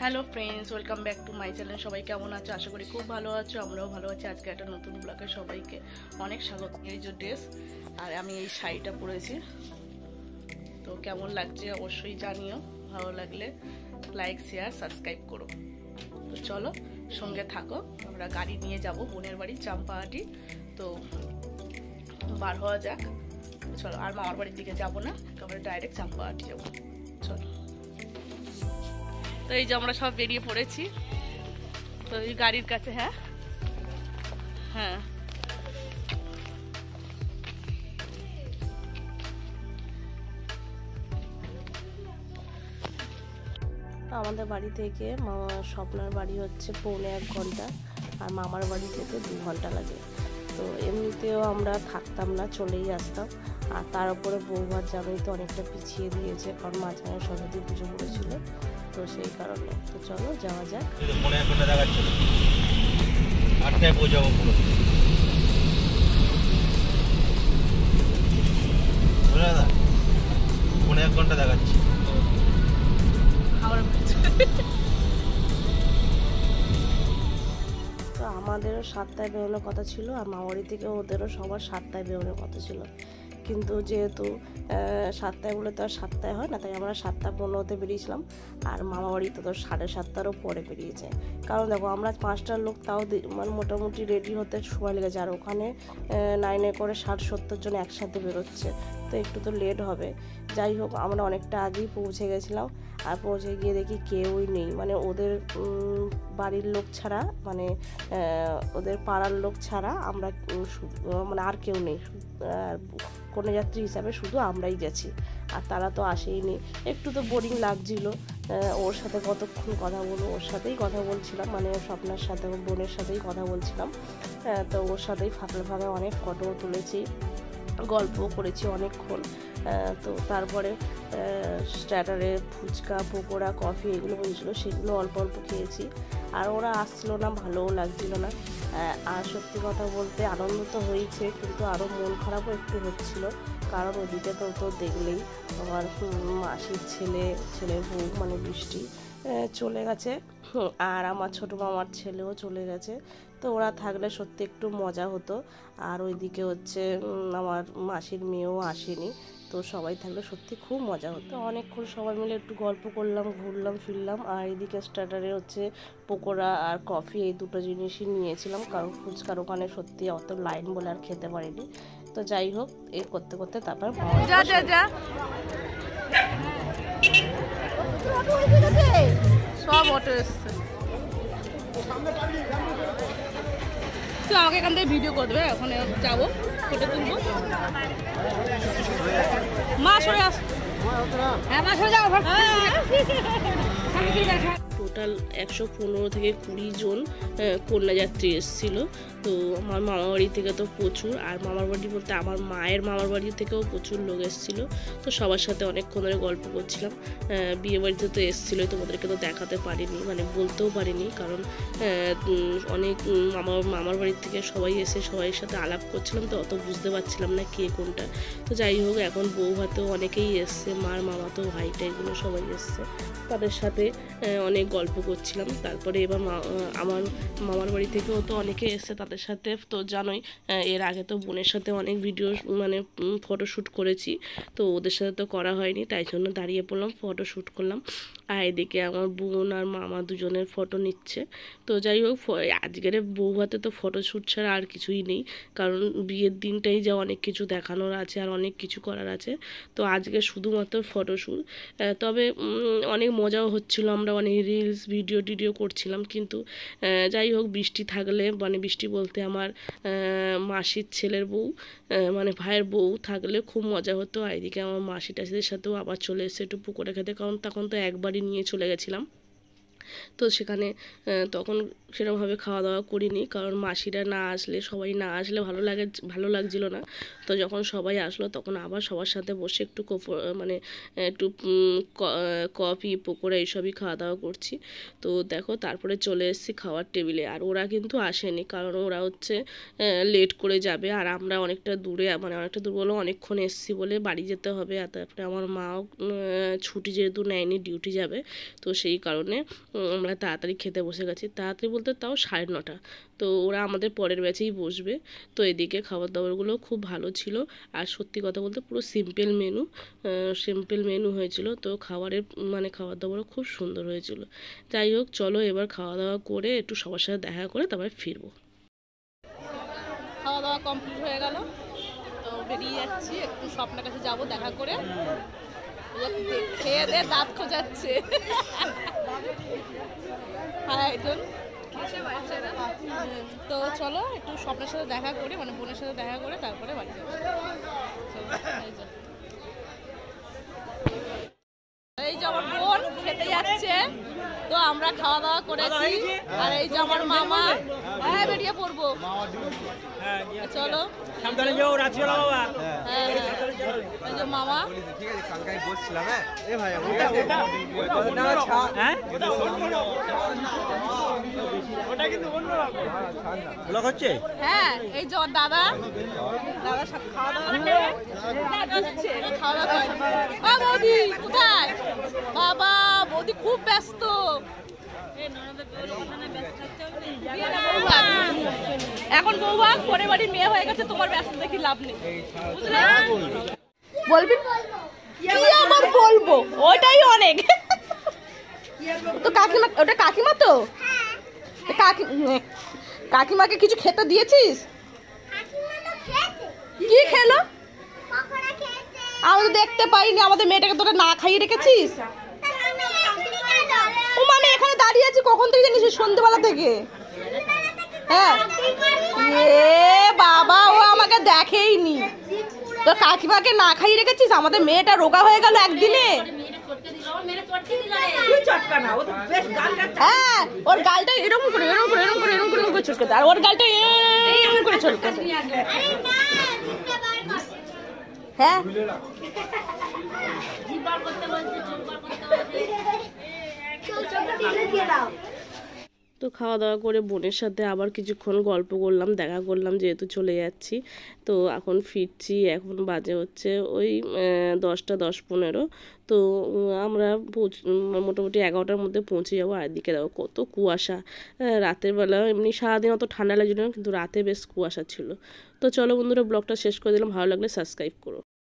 Hello friends, welcome back to my channel. সবাই কেমন আছো? আশা করি খুব ভালো আছো, আমরাও ভালো আছি। আজকে একটা নতুন ব্লগে সবাইকে অনেক স্বাগত। এই যে ড্রেস আর আমি এই শাড়িটা পরেছি, তো কেমন লাগছে অবশ্যই জানিও। ভালো লাগলে লাইক, শেয়ার, সাবস্ক্রাইব করো। তো চলো সঙ্গে থাকো, আমরা গাড়ি নিয়ে যাব বোনের বাড়ি চাম্পাহাটি। তো বার হওয়া যাক। চলো, আর মামার বাড়ির দিকে যাবো না, একেবারে ডাইরেক্ট চাম্পাহাটি যাবো। চলো, তো এই যে আমরা সব বেরিয়ে পড়েছি, তো এই গাড়ির কাছে। হ্যাঁ হ্যাঁ, আমাদের বাড়ি থেকে স্বপ্নার বাড়ি হচ্ছে 1.25 ঘন্টা, আর মামার বাড়ি যেতে 2 ঘন্টা লাগে। তো এমনিতেও আমরা থাকতাম না, চলেই আসতাম। আর তার উপরে বৌভাত জামাই তো অনেকটা পিছিয়ে দিয়েছে, কারণ মাঝখানে সরস্বতী পুজো পড়েছিল, তো সেই কারণে। তো চলো যাওয়া যাক। 1.5 ঘন্টা দেখাচ্ছিল, 8টায় পৌঁছাবো পুরো। দাদা 1.5 ঘন্টা দেখাচ্ছি। তো আমাদেরও 7টায় বেরোনোর কথা ছিল, আর মামাবাড়ি থেকে ওদেরও সবার 7টায় বেরোনোর কথা ছিল, কিন্তু যেহেতু 7টায় বলে তো আর 7টায় হয় না, তাই আমরা 7:15 বেরিয়েছিলাম। আর মামাবাড়ি তো 7:30টারও পরে বেরিয়েছে, কারণ দেখো আমরা 5টার লোক, তাও মানে মোটামুটি রেডি হতে সময় লেগেছে। আর ওখানে 9-এ করে 60-70 জন একসাথে বেরোচ্ছে, তো একটু তো লেট হবে। যাই হোক, আমরা অনেকটা আগেই পৌঁছে গেছিলাম, আর পৌঁছে গিয়ে দেখি কেউই নেই, মানে ওদের বাড়ির লোক ছাড়া, মানে ওদের পাড়ার লোক ছাড়া আমরা মানে আর কেউ নেই। কোনো যাত্রী হিসাবে শুধু আমরাই গেছি, আর তারা তো আসেইনি। একটু তো বোরিং লাগছিল। ওর সাথে কতক্ষণ কথা বলবো, ওর সাথেই কথা বলছিলাম, মানে স্বপ্নার সাথে, ওর বোনের সাথেই কথা বলছিলাম। তো ওর সাথেই ফাঁকে ফাঁকে অনেক ফটো তুলেছি, গল্প করেছি অনেকক্ষণ। তো তারপরে স্টার্টারে ফুচকা, পকোড়া, কফি এগুলো বলছিল, সেগুলো অল্প অল্প খেয়েছি। আর ওরা আসছিলো না, ভালোও লাগছিল না। আর সত্যি কথা বলতে আনন্দ তো হয়েছে, কিন্তু আরও মন খারাপও একটু হচ্ছিল, কারণ ওদিকে তো দেখলেই আমার মাসির ছেলের বউ মানে বৃষ্টি চলে গেছে, আর আমার ছোটো মামার ছেলেও চলে গেছে। তো ওরা থাকলে সত্যি একটু মজা হতো। আর ওইদিকে হচ্ছে আমার মাসির মেয়েও আসেনি, তো সবাই থাকলে সত্যি খুব মজা হতো। অনেকক্ষণ সবাই মিলে একটু গল্প করলাম, ঘুরলাম ফিরলাম। আর এদিকে স্টার্টারে হচ্ছে পকোড়া আর কফি, এই দুটো জিনিসই নিয়েছিলাম, কারণ ফুচকার ওখানে সত্যি অত লাইন বলে আর খেতে পারিনি। তো যাই হোক, এই করতে করতে তারপর সব অটো এসছে। তুই আমাকে এখান থেকে ভিডিও করে দেবে, ওখানে যাবো, ফটো তুলবো। মা সরে আস, হ্যাঁ মা সরে যাও। টোটাল 115 থেকে 20 জন কন্যাযাত্রী এসেছিলো। তো আমার মামার বাড়ি থেকে তো প্রচুর, আর মামার বাড়ি বলতে আমার মায়ের মামার বাড়ি থেকেও প্রচুর লোক এসেছিলো। তো সবার সাথে অনেকক্ষণ ধরে গল্প করছিলাম। বিয়ে বাড়িতে তো এসেছিলোই, তোমাদেরকে তো দেখাতে পারিনি, মানে বলতেও পারিনি, কারণ অনেক মামার বাড়ির থেকে সবাই এসে সবাই সাথে আলাপ করছিলাম, তো অত বুঝতে পারছিলাম না কে কোনটা। তো যাই হোক, এখন বউ ভাতেও অনেকেই এসছে, মার মামাতো ভাইটা এগুলো সবাই এসছে, তাদের সাথে অনেক গল্প করছিলাম। তারপরে এবার আমার মামার বাড়ি থেকেও তো অনেকে এসছে, তাদের সাথে তো জানোই এর আগে তো বোনের সাথে অনেক ভিডিও মানে ফটোশ্যুট করেছি, তো ওদের সাথে তো করা হয়নি, তাই জন্য দাঁড়িয়ে পড়লাম, ফটোশ্যুট করলাম। আর এদিকে আমার বোন আর মামা দুজনের ফটো নিচ্ছে। তো যাই হোক, আজকের বৌভাতে তো ফটোশ্যুট ছাড়া আর কিছুই নেই, কারণ বিয়ের দিনটাই যা অনেক কিছু দেখানোর আছে আর অনেক কিছু করার আছে। তো আজকে শুধুমাত্র ফটোশ্যুট। তবে অনেক মজাও হচ্ছিলো, আমরা অনেক রিলস টিডিও করছিলাম। কিন্তু যাই হোক, বৃষ্টি থাকলে, মানে বৃষ্টি বলতে আমার মাসির ছেলের বউ, মানে ভাইয়ের বউ থাকলে খুব মজা হতো। আর এদিকে আমার মাসি টাসিদের সাথেও আবার চলে এসেছে একটু পুকুরে খেতে, কারণ তখন তো একবারই নিয়ে চলে গেছিলাম। তো সেখানে তখন সেরকমভাবে খাওয়া দাওয়া করিনি, কারণ মাসিরা না আসলে, সবাই না আসলে ভালো লাগছিল না। তো যখন সবাই আসলো, তখন আবার সবার সাথে বসে একটু মানে একটু কফি, পকোড়া এইসবই খাওয়া দাওয়া করছি। তো দেখো, তারপরে চলে এসেছি খাওয়ার টেবিলে। আর ওরা কিন্তু আসেনি, কারণ ওরা হচ্ছে লেট করে যাবে, আর আমরা অনেকটা দূরে, মানে অনেকটা দূর বলে অনেকক্ষণ এসেছি বলে বাড়ি যেতে হবে। আর তারপরে আমার মাও ছুটি যেহেতু নেয়নি, ডিউটি যাবে, তো সেই কারণে আমরা তাড়াতাড়ি খেতে বসে গেছি, তাড়াতাড়ি বলতে তাও 9:30। তো ওরা আমাদের পরের ব্যাচেই বসবে। তো এদিকে খাবার দাবারগুলো খুব ভালো ছিল, আর সত্যি কথা বলতে পুরো সিম্পল মেনু হয়েছিল। তো খাবার দাবারও খুব সুন্দর হয়েছিল। যাই হোক, চলো এবার খাওয়া দাওয়া করে একটু সবার সাথে দেখা করে তারপরে ফিরবো। খাওয়া দাওয়া কমপ্লিট হয়ে গেল, তো বেরিয়ে যাচ্ছি, একটু স্বপ্নের কাছে যাবো দেখা করে। খেয়ে দিয়ে দাঁত খোঁজাচ্ছে। তো চলো একটু স্বপ্নের সাথে দেখা করি, মানে বোনের সাথে দেখা করে তারপরে বাড়ি যাবো। এই যে আমার বোন খেতে যাচ্ছে, তো আমরা খাওয়া দাওয়া করেছি। আর এই যে আমার মামা, হ্যাঁ বেরিয়ে পড়বো, চলো। এই যে মামা, হ্যাঁ এই যে দাদা খাওয়া দাওয়া বৌদি কোথায়? বাবা বৌদি খুব ব্যস্ত। এখন বৌমা পরের বাড়ির মেয়ে হয়ে গেছে, তোমার ব্যস্ত দেখি লাভ নেই, বুঝলে? বলবি কি আবার বলবো, ওইটাই অনেক। তো কাকিমা, ওটা কাকিমা তো কাকিমাকে কিছু খেতে দিয়েছিস? কি খেলো? আমরা তো দেখতে পাইনি, আমাদের মেয়েটাকে তোরা না খাইয়ে রেখেছিস। ও মানে এখানে দাঁড়িয়ে আছি কখন থেকে জানিস? সন্ধ্যেবেলা থেকে। হ্যাঁ এ বাবা, ও আমাকে দেখেইনি। তো কাকিমাকে না খাইয়ে রেখেছিস? আমাদের মেয়েটা রোগা হয়ে গেল একদিনে। হ্যাঁ ওর গালটা এরকম করে চটকে দেয়, আর ওর গালটা এরকম করে চটকে দেয়। হ্যাঁ তো খাওয়া দাওয়া করে বোনের সাথে আবার কিছুক্ষণ গল্প করলাম, দেখা করলাম, যেহেতু চলে যাচ্ছি। তো এখন ফিরছি, এখন বাজে হচ্ছে ওই 10টা 10-15। তো আমরা মোটামুটি 11টার মধ্যে পৌঁছে যাবো। আর এদিকে দেখো কত কুয়াশা। রাতের বেলা এমনি সারাদিন অত ঠান্ডা লাগছিল না, কিন্তু রাতে বেশ কুয়াশা ছিল। তো চলো বন্ধুরা, ব্লগটা শেষ করে দিলাম। ভালো লাগলে সাবস্ক্রাইব করো।